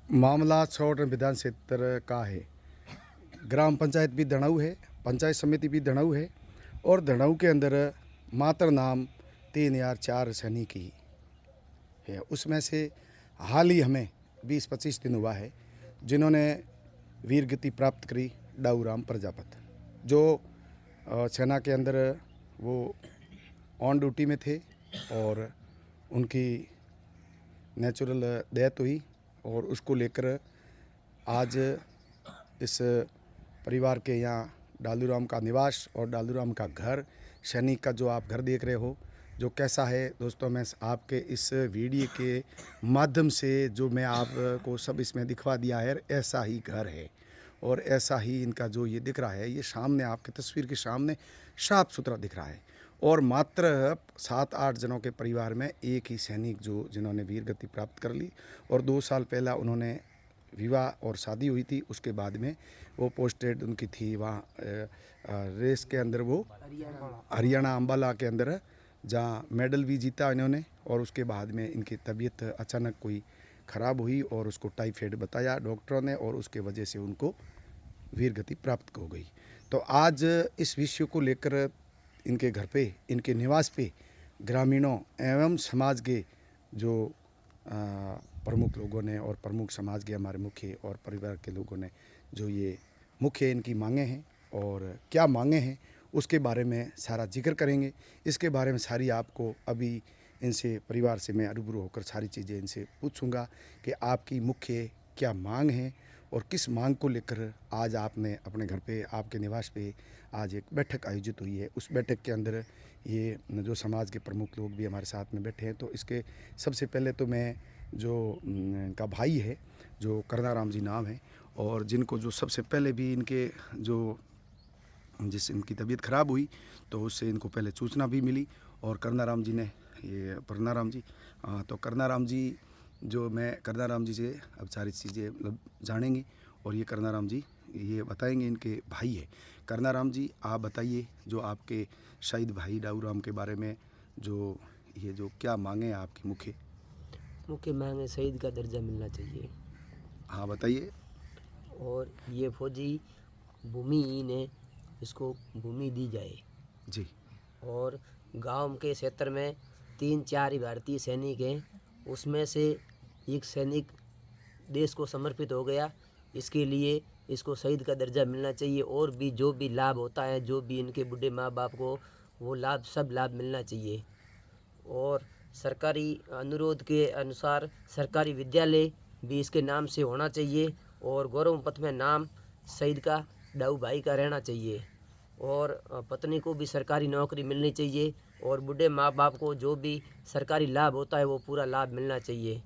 मामला छोड़ विधान क्षेत्र का है। ग्राम पंचायत भी धनाऊ है, पंचायत समिति भी धनाऊ है और धनाऊ के अंदर मात्र नाम 3 या 4 सैनिक ही है। उसमें से हाल ही हमें 20-25 दिन हुआ है जिन्होंने वीर गति प्राप्त करी। डाऊराम प्रजापत जो सेना के अंदर वो ऑन ड्यूटी में थे और उनकी नेचुरल डेथ हुई और उसको लेकर आज इस परिवार के यहाँ डालूराम का निवास और डालूराम का घर, सैनिक का जो आप घर देख रहे हो जो कैसा है दोस्तों, मैं आपके इस वीडियो के माध्यम से जो मैं आपको सब इसमें दिखवा दिया है, ऐसा ही घर है और ऐसा ही इनका जो ये दिख रहा है, ये सामने आपके तस्वीर के सामने साफ सुथरा दिख रहा है। और मात्र 7-8 जनों के परिवार में एक ही सैनिक जो जिन्होंने वीर गति प्राप्त कर ली और 2 साल पहला उन्होंने विवाह और शादी हुई थी। उसके बाद में वो पोस्टेड उनकी थी वहाँ रेस के अंदर, वो हरियाणा अम्बाला के अंदर, जहाँ मेडल भी जीता इन्होंने। और उसके बाद में इनकी तबीयत अचानक कोई ख़राब हुई और उसको टाइफाइड बताया डॉक्टरों ने और उसके वजह से उनको वीर गति प्राप्त हो गई। तो आज इस विषय को लेकर इनके घर पे, इनके निवास पे ग्रामीणों एवं समाज के जो प्रमुख लोगों ने और प्रमुख समाज के हमारे मुख्य और परिवार के लोगों ने जो ये मुख्य इनकी मांगे हैं और क्या मांगे हैं उसके बारे में सारा जिक्र करेंगे। इसके बारे में सारी आपको अभी इनसे परिवार से मैं रूबरू होकर सारी चीज़ें इनसे पूछूंगा कि आपकी मुख्य क्या मांग है और किस मांग को लेकर आज आपने अपने घर पे, आपके निवास पे आज एक बैठक आयोजित हुई है। उस बैठक के अंदर ये जो समाज के प्रमुख लोग भी हमारे साथ में बैठे हैं। तो इसके सबसे पहले तो मैं जो इनका भाई है जो करनाराम जी नाम है और जिनको जो सबसे पहले भी इनके जो जिस इनकी तबीयत ख़राब हुई तो उससे इनको पहले सूचना भी मिली और करनाराम जी ने ये करनाराम जी तो करनाराम जी जो मैं करनाराम जी से अब सारी चीज़ें मतलब जानेंगे और ये करनाराम जी ये बताएंगे, इनके भाई है। करनाराम जी आप बताइए जो आपके शहीद भाई डाऊराम के बारे में जो ये जो क्या मांगे आपकी मुख्य मांग है शहीद का दर्जा मिलना चाहिए। हाँ बताइए। और ये फौजी भूमिहीन है, इसको भूमि दी जाए जी। और गांव के क्षेत्र में 3-4 ही भारतीय सैनिक हैं, उसमें से एक सैनिक देश को समर्पित हो गया। इसके लिए इसको शहीद का दर्जा मिलना चाहिए और भी जो भी लाभ होता है, जो भी इनके बूढ़े माँ बाप को वो लाभ, सब लाभ मिलना चाहिए। और सरकारी अनुरोध के अनुसार सरकारी विद्यालय भी इसके नाम से होना चाहिए और गौरव पथ में नाम शहीद का डाऊ भाई का रहना चाहिए और पत्नी को भी सरकारी नौकरी मिलनी चाहिए और बूढ़े माँ बाप को जो भी सरकारी लाभ होता है वो पूरा लाभ मिलना चाहिए।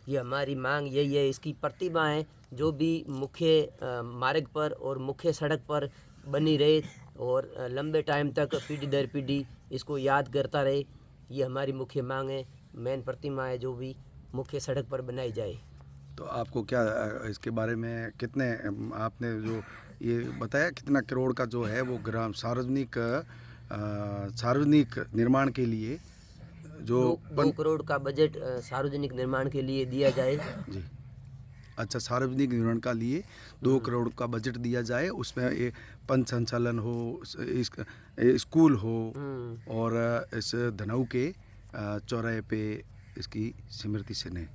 ये हमारी मांग यही है। इसकी प्रतिमाएँ जो भी मुख्य मार्ग पर और मुख्य सड़क पर बनी रहे और लंबे टाइम तक पीढ़ी दर पीढ़ी इसको याद करता रहे, ये हमारी मुख्य मांग है। मेन प्रतिमा है जो भी मुख्य सड़क पर बनाई जाए। तो आपको क्या इसके बारे में कितने आपने जो ये बताया कितना करोड़ का जो है वो ग्राम सार्वजनिक निर्माण के लिए जो 2 करोड़ का बजट सार्वजनिक निर्माण के लिए दिया जाए। जी। अच्छा, सार्वजनिक निर्माण का लिए 2 करोड़ का बजट दिया जाए, उसमें ये पंच संचालन हो, स्कूल हो और इस धनाऊ के चौराहे पे इसकी स्मृति चिन्ह है।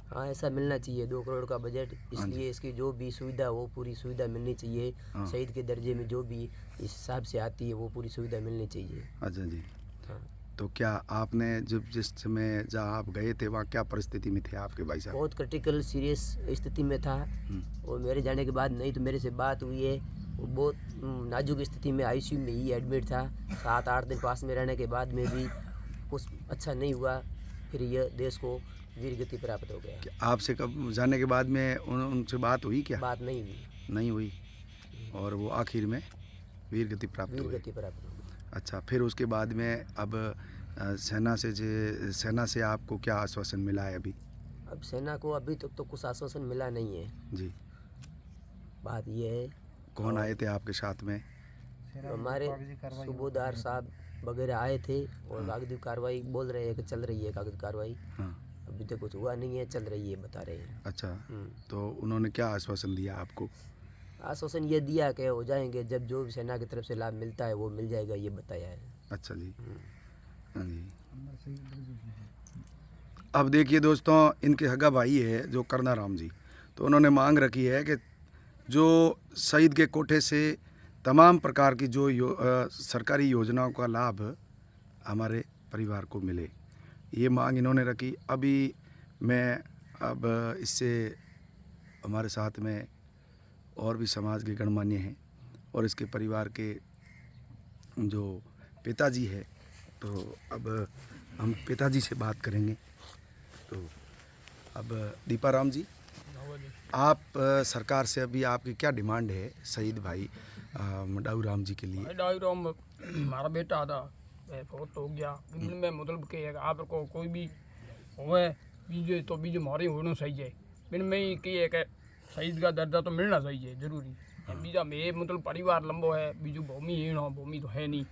हाँ, ऐसा मिलना चाहिए 2 करोड़ का बजट। इसलिए इसकी जो भी सुविधा वो पूरी सुविधा मिलनी चाहिए। शहीद के दर्जे में जो भी इस हिसाब से आती है वो पूरी सुविधा मिलनी चाहिए। अच्छा जी। हाँ। तो क्या आपने जब जिस समय जहाँ आप गए थे वहाँ क्या परिस्थिति में थे आपके भाई साहब? बहुत क्रिटिकल सीरियस स्थिति में था और मेरे जाने के बाद नहीं तो मेरे से बात हुई है, वो बहुत नाजुक स्थिति में आईसीयू में ही एडमिट था। 7-8 दिन पास में रहने के बाद में भी कुछ अच्छा नहीं हुआ, फिर यह देश को वीर गति प्राप्त हो गया। आपसे कब जाने के बाद में उनसे बात हुई क्या? बात नहीं हुई। नहीं हुई और वो आखिर में वीर गति प्राप्त हुई। अच्छा, फिर उसके बाद में अब सेना से आपको क्या आश्वासन मिला है अभी? अब सेना को अभी तक तो कुछ आश्वासन मिला नहीं है जी। बात ये है। कौन आए थे आपके साथ में? हमारे सूबेदार साहब वगैरह आए थे और कागजी कार्रवाई बोल रहे हैं कि चल रही है कागजी कार्रवाई। हाँ। अभी तक कुछ हुआ नहीं है, चल रही है, बता रहे हैं। अच्छा, तो उन्होंने क्या आश्वासन दिया आपको? आश्वासन ये दिया कि हो जाएंगे, जब जो भी सेना की तरफ से लाभ मिलता है वो मिल जाएगा, ये बताया है। अच्छा जी, हाँ जी। अब देखिए दोस्तों, इनके हगा भाई है जो करनाराम जी, तो उन्होंने मांग रखी है कि जो शहीद के कोठे से तमाम प्रकार की जो सरकारी योजनाओं का लाभ हमारे परिवार को मिले, ये मांग इन्होंने रखी। अभी मैं अब इससे हमारे साथ में और भी समाज के गणमान्य हैं और इसके परिवार के जो पिताजी है, तो अब हम पिताजी से बात करेंगे। तो अब दीपाराम जी, आप सरकार से अभी आपकी क्या डिमांड है शहीद भाई डाऊ राम जी के लिए? डाऊ राम हमारा बेटा था, बहुत हो गया इनमें, मतलब कि आप को कोई भी होवे बीजे तो बीजे मारे होना सही है, बिन में ही कि है कि शहीद का दर्जा तो मिलना चाहिए जरूरी। बीजा में मतलब परिवार लंबो है, बीजू भूमि हीन हो, भूमि तो है नहीं।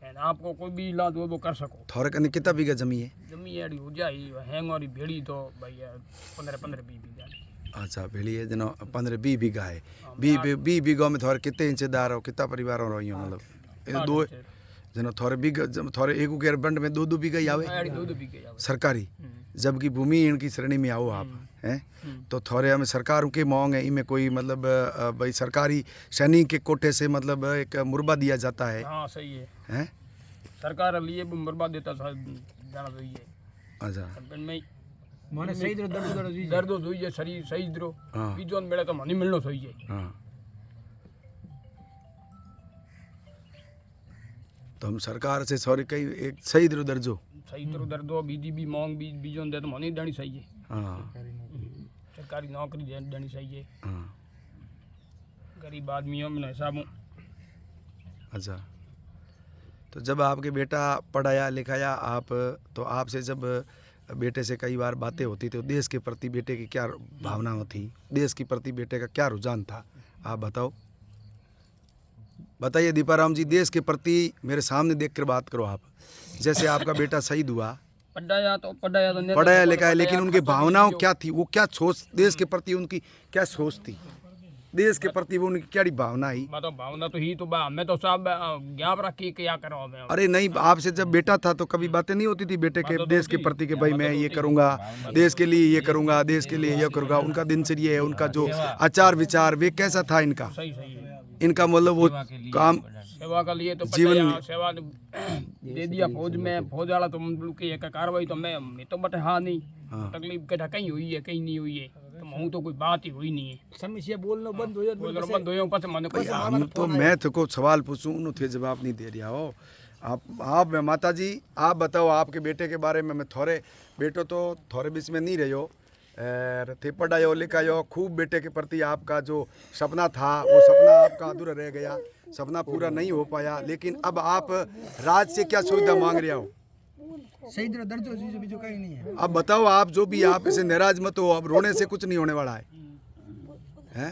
है ना, आपको कोई भी इलाज हो वो कर सको। थोड़े कने कितना बीघा जमी है? जमी है हो जाए हैंग और भेड़ी तो भाई 15-20 बीघा। अच्छा, भेड़ी है जनो 15-20 बीघा है। 20 बीघा में थोड़े कितने इंचदार हो, कितना परिवार हो रही हो? मतलब दो जनो थोड़े बीघा, थोड़े एक उकेर बंड में 2-2 बीघा ही आवे सरकारी, जबकि भूमि इनकी श्रेणी में आओ आप हैं, तो थोड़े हमें सरकार के मांग है इनमें कोई मतलब भाई सरकारी सैनिक के कोठे से मतलब एक मुरबा दिया जाता है। हाँ सही है, हैं सरकार लिए मुरबा देता था जाना चाहिए। अच्छा, माने सही दर्द हुई है, शरीर सही दरो बीजोन मिले तो मनी मिलनो सही है। हाँ, तो हम सरकार से सॉरी कई एक सही दर्जो सही दर्दो बीजी भी मांग बीजों दे तो मनी देनी चाहिए। हाँ, सरकारी नौकरी देनी चाहिए। हाँ, गरीब आदमियों में हिसाब। अच्छा, तो जब आपके बेटा पढ़ाया लिखाया आप, तो आपसे जब बेटे से कई बार बातें होती तो देश के प्रति बेटे की क्या भावना थी, देश के प्रति बेटे का क्या रुझान था, आप बताओ, बताइए दीपाराम जी। देश के प्रति मेरे सामने देखकर बात करो आप। जैसे आपका बेटा शहीद हुआ, पढ़ाया लिखाया, लेकिन उनकी भावनाओं क्या थी, वो क्या सोच, देश के प्रति उनकी क्या सोच थी, देश के प्रति वो उनकी क्या भावना ही? भावना तो ही तो मैं तो सब ज्ञाप रखी क्या करो मैं। अरे नहीं, आपसे जब बेटा था तो कभी बातें नहीं होती थी बेटे के देश के प्रति कि भाई मैं ये करूंगा, देश के लिए ये करूंगा, देश के लिए ये करूंगा? उनका दिनचर्या है, उनका जो आचार विचार वे कैसा था इनका? सही है इनका मतलब वो काम सेवा का लिए तो जीवन सेवा दे दिया फौज में, फौज वाला तो मतलब की एक कार्रवाई तो मैं तो बटे हाँ नहीं, तकलीफ कटा कहीं हुई है कहीं नहीं हुई है, तो मैं तो कोई बात ही हुई नहीं है। समस्या बोलना बंद हो जाए पास मन को। हम तो मैं तो सवाल पूछूं उन्होंने जवाब नहीं दे रहा हो। आप माता जी आप बताओ आपके बेटे के बारे में। मैं थोड़े बेटो तो थोड़े बीच में नहीं रहो, थे पढ़ायो लिखायो खूब, बेटे के प्रति आपका जो सपना था वो सपना आपका अधूरा रह गया, सपना पूरा नहीं हो पाया, लेकिन अब आप राज से क्या सुविधा मांग रहे हो? सही तरह दर्द जो कहीं नहीं है। अब बताओ आप जो भी, आप इसे नाराज मत हो, अब रोने से कुछ नहीं होने वाला है, हैं?